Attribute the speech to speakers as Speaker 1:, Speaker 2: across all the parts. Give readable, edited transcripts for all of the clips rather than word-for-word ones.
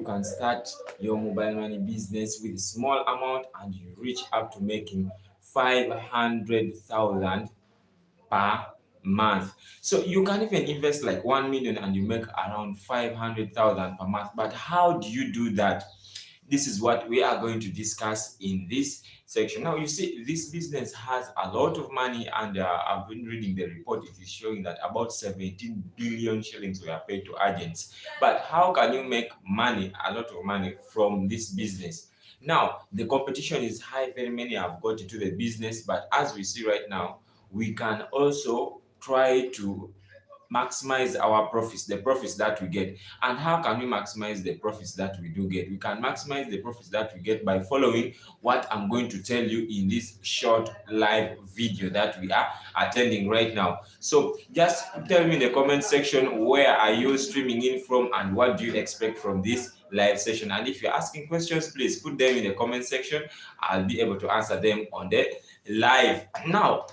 Speaker 1: you can start your mobile money business with a small amount and you reach up to making 500,000 per month. So you can even invest like 1 million and you make around 500,000 per month. But how do you do that? This is what we are going to discuss in this section. Now, you see, this business has a lot of money, and I've been reading the report. It is showing that about 17 billion shillings were paid to agents. But how can you make money, a lot of money, from this business? Now, the competition is high. Very many have got into the business, but as we see right now, we can also try to maximize our profits, the profits that we get. And how can we maximize the profits that we do get? We can maximize the profits that we get by following what I'm going to tell you in this short live video that we are attending right now. So just tell me in the comment section, where are you streaming in from and what do you expect from this live session? And if you're asking questions, please put them in the comment section. I'll be able to answer them on the live. Now,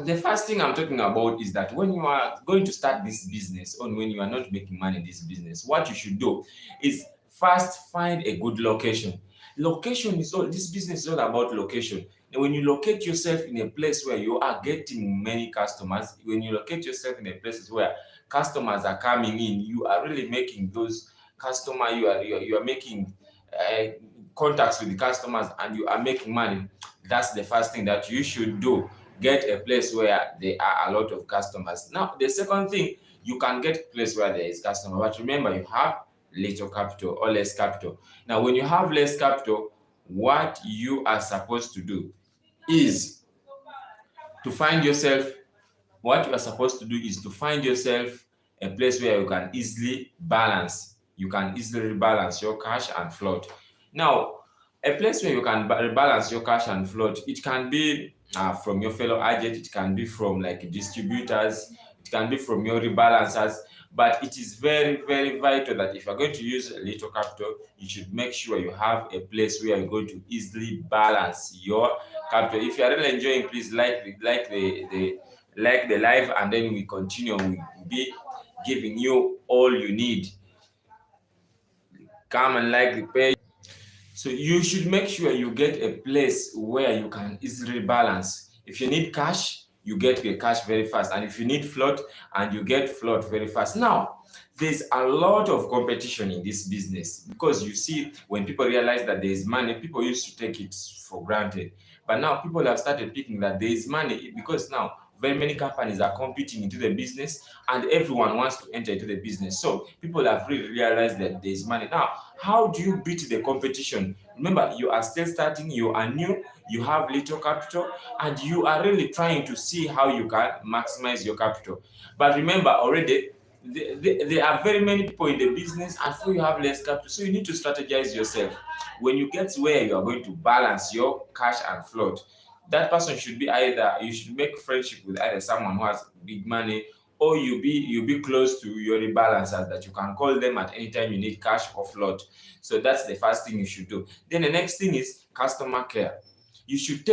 Speaker 1: the first thing I'm talking about is that when you are going to start this business, or when you are not making money in this business, what you should do is first find a good location. Location is all, this business is all about location. And when you locate yourself in a place where you are getting many customers, when you locate yourself in a place where customers are coming in, you are really making those customers, you are making contacts with the customers and you are making money. That's the first thing that you should do. Get a place where there are a lot of customers. Now, the second thing, you can get a place where there is customer, but remember, you have little capital or less capital. Now, when you have less capital, what you are supposed to do is to find yourself, what you are supposed to do is to find yourself a place where you can easily balance. You can easily rebalance your cash and float. Now, a place where you can rebalance your cash and float, it can be from your fellow agent, it can be from like distributors, it can be from your rebalancers. But it is very, very vital that if you're going to use a little capital, you should make sure you have a place where you're going to easily balance your capital. If you are really enjoying, please like the live, and then we continue. We'll be giving you all you need. Come and like the page. So you should make sure you get a place where you can easily balance. If you need cash, you get the cash very fast. And if you need float, and you get float very fast. Now, there's a lot of competition in this business, because you see, when people realize that there is money, people used to take it for granted. But now people have started thinking that there is money, because now very many companies are competing into the business and everyone wants to enter into the business. So people have really realized that there is money. Now, how do you beat the competition? Remember, you are still starting, you are new, you have little capital, and you are really trying to see how you can maximize your capital. But remember, already there are very many people in the business, and so you have less capital. So you need to strategize yourself. When you get where you are going to balance your cash and float, that person should be either, you should make friendship with either someone who has big money, or you be close to your rebalancers that you can call them at any time you need cash or float. So that's the first thing you should do. Then the next thing is customer care. You should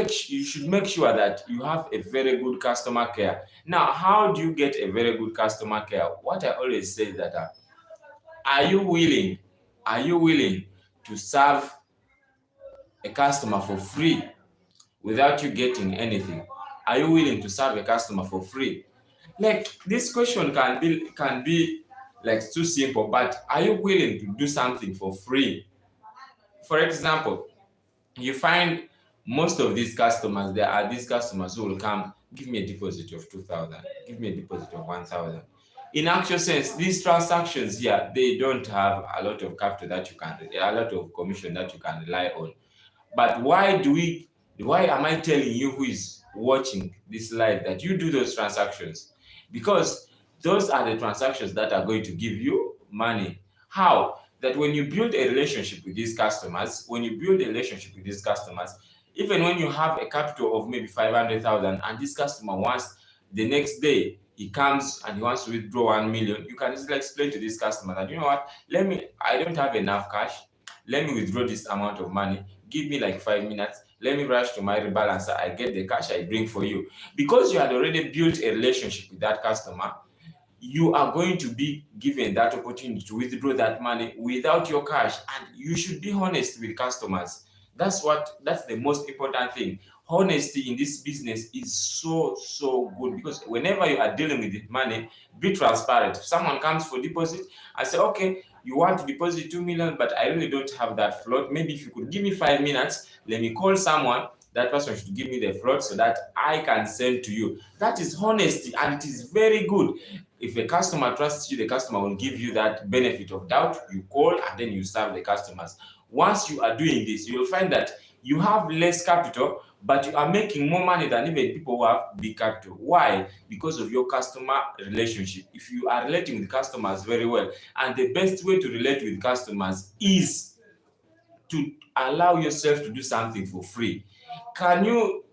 Speaker 1: make sure that you have a very good customer care. Now, how do you get a very good customer care? What I always say is that are you willing to serve a customer for free without you getting anything? Are you willing to serve a customer for free? Like, this question can be like too simple, but are you willing to do something for free? For example, you find most of these customers, there are these customers who will come, give me a deposit of 2,000, give me a deposit of 1,000. In actual sense, these transactions here, they don't have a lot of capital that you can, a lot of commission that you can rely on. But why am I telling you, who is watching this live, that you do those transactions? Because those are the transactions that are going to give you money. How? That when you build a relationship with these customers, even when you have a capital of maybe 500,000 and this customer wants, the next day he comes and he wants to withdraw 1 million, you can easily explain to this customer that, you know what, I don't have enough cash, let me withdraw this amount of money, give me like 5 minutes, let me rush to my rebalancer, I get the cash, I bring for you. Because you had already built a relationship with that customer, you are going to be given that opportunity to withdraw that money without your cash, and you should be honest with customers. That's the most important thing. Honesty in this business is so good, because whenever you are dealing with the money, be transparent. If someone comes for deposit, I say, okay, you want to deposit 2 million, but I really don't have that float. Maybe if you could give me 5 minutes, let me call someone. That person should give me the float so that I can send to you. That is honesty, and it is very good. If a customer trusts you, the customer will give you that benefit of doubt. You call and then you serve the customers. Once you are doing this, you will find that you have less capital, but you are making more money than even people who have big capital. Why? Because of your customer relationship. If you are relating with customers very well, and the best way to relate with customers is to allow yourself to do something for free. Can you,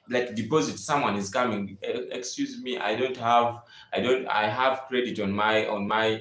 Speaker 1: like, deposit? Someone is coming, excuse me, I have credit on my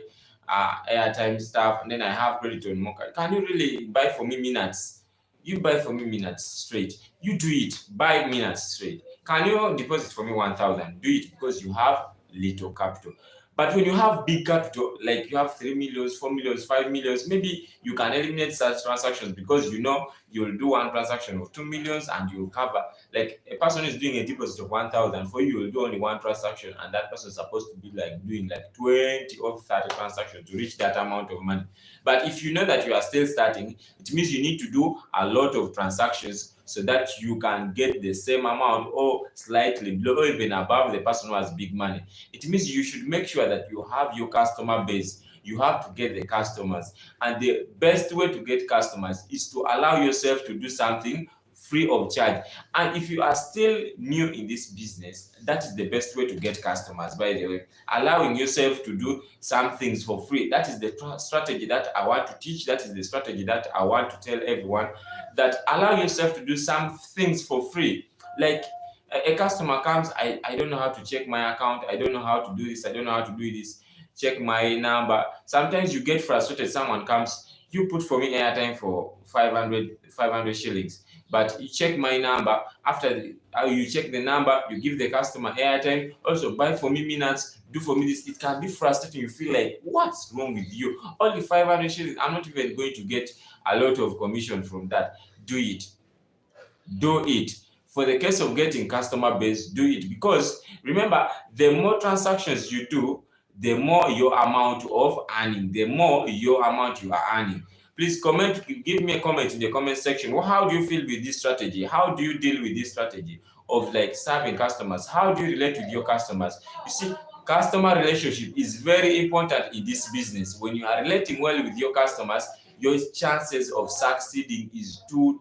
Speaker 1: airtime stuff, and then I have credit on more. Can you really buy for me minutes? You buy for me minutes straight. You do it, buy minutes straight. Can you deposit for me 1,000? Do it, because you have little capital. But when you have big capital, like you have 3 millions, 4 millions, 5 millions, maybe you can eliminate such transactions, because you know you'll do one transaction of 2 millions and you'll cover. Like, a person is doing a deposit of 1,000, for you, you'll do only one transaction, and that person is supposed to be like doing like 20 or 30 transactions to reach that amount of money. But if you know that you are still starting, it means you need to do a lot of transactions so that you can get the same amount or slightly below or even above the person who has big money. It means you should make sure that you have your customer base. You have to get the customers. And the best way to get customers is to allow yourself to do something free of charge. And if you are still new in this business, that is the best way to get customers, by the way. Allowing yourself to do some things for free. That is the strategy that I want to teach. That is the strategy that I want to tell everyone, that allow yourself to do some things for free. Like, a customer comes, I don't know how to check my account, I don't know how to do this, I don't know how to do this, check my number. Sometimes you get frustrated, someone comes, you put for me airtime for 500 shillings, but you check my number. After you check the number, you give the customer airtime, also buy for me minutes, do for me this. It can be frustrating. You feel like, what's wrong with you? Only 500 shillings, I'm not even going to get a lot of commission from that. Do it. For the case of getting customer base, do it, because remember, the more transactions you do, the more your amount of earning, the more your amount you are earning. Please give me a comment in the comment section. How do you feel with this strategy? How do you deal with this strategy of like serving customers? How do you relate with your customers? You see, customer relationship is very important in this business. When you are relating well with your customers, your chances of succeeding is too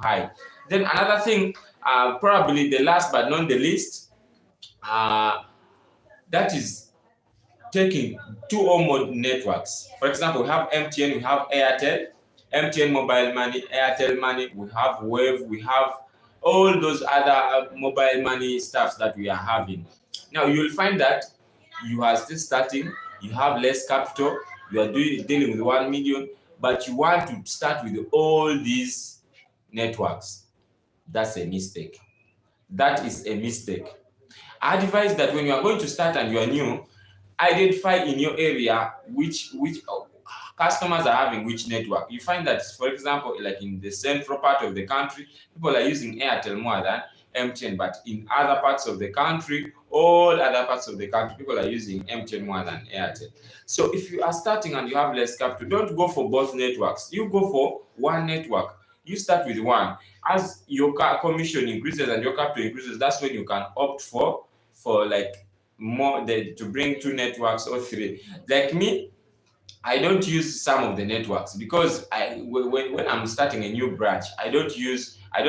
Speaker 1: high. Then another thing, probably the last but not the least, that is taking two or more networks. For example, we have MTN, we have Airtel, MTN mobile money, Airtel money, we have Wave, we have all those other mobile money stuffs that we are having. Now you'll find that you are still starting, you have less capital, you are dealing with 1 million, but you want to start with all these networks. That's a mistake. That is a mistake. I advise that when you are going to start and you are new, identify in your area which customers are having which network. You find that, for example, like in the central part of the country, people are using Airtel more than MTN, but in other parts of the country, all other parts of the country, people are using MTN more than Airtel. So if you are starting and you have less capital, don't go for both networks. You go for one network. You start with one. As your commission increases and your capital increases, that's when you can opt for like more to bring two networks or three. Like me, I don't use some of the networks, because when I'm starting a new branch, I don't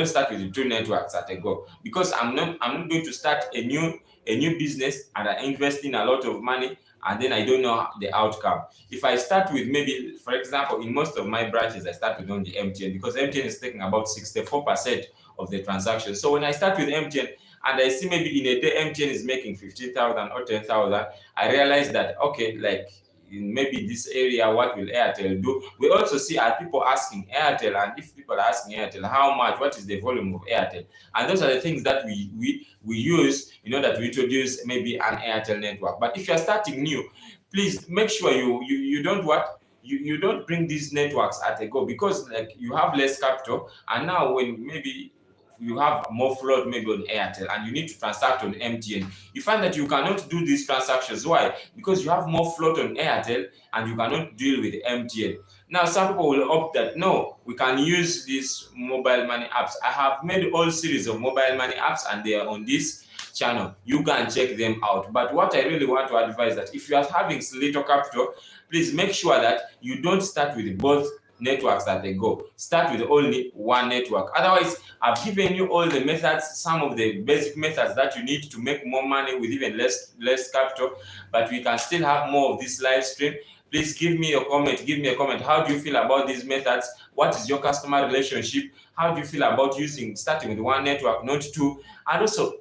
Speaker 1: start with the two networks at a go, because I'm not going to start a new business and I invest in a lot of money and then I don't know the outcome. If I start with, maybe, for example, in most of my branches, I start with only MTN, because MTN is taking about 64% of the transactions. So when I start with MTN and I see maybe in a day MTN is making 15,000 or 10,000, I realize that, okay, like, in maybe this area, what will Airtel do? We also see are people asking Airtel, and if people are asking Airtel, how much, what is the volume of Airtel? And those are the things that we use in order to introduce maybe an Airtel network. But if you're starting new, please make sure you don't what you don't bring these networks at a go, because like you have less capital, and now when maybe you have more float maybe on Airtel and you need to transact on MTN, you find that you cannot do these transactions. Why? Because you have more float on Airtel and you cannot deal with MTN. Now some people will opt that no, we can use these mobile money apps. I have made all series of mobile money apps and they are on this channel. You can check them out. But what I really want to advise that if you are having little capital, please make sure that you don't start with both networks that they go. Start with only one network. Otherwise, I've given you all the methods, some of the basic methods that you need to make more money with even less capital, but we can still have more of this live stream. Please give me a comment. Give me a comment. How do you feel about these methods? What is your customer relationship? How do you feel about starting with one network, not two? And also,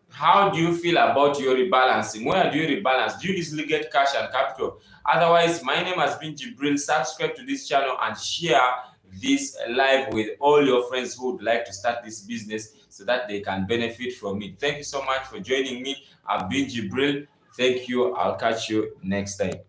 Speaker 1: how do you feel about your rebalancing? Where do you rebalance? Do you easily get cash and capital? Otherwise, my name has been Jibril. Subscribe to this channel and share this live with all your friends who would like to start this business so that they can benefit from it. Thank you so much for joining me. I've been Jibril. Thank you. I'll catch you next time.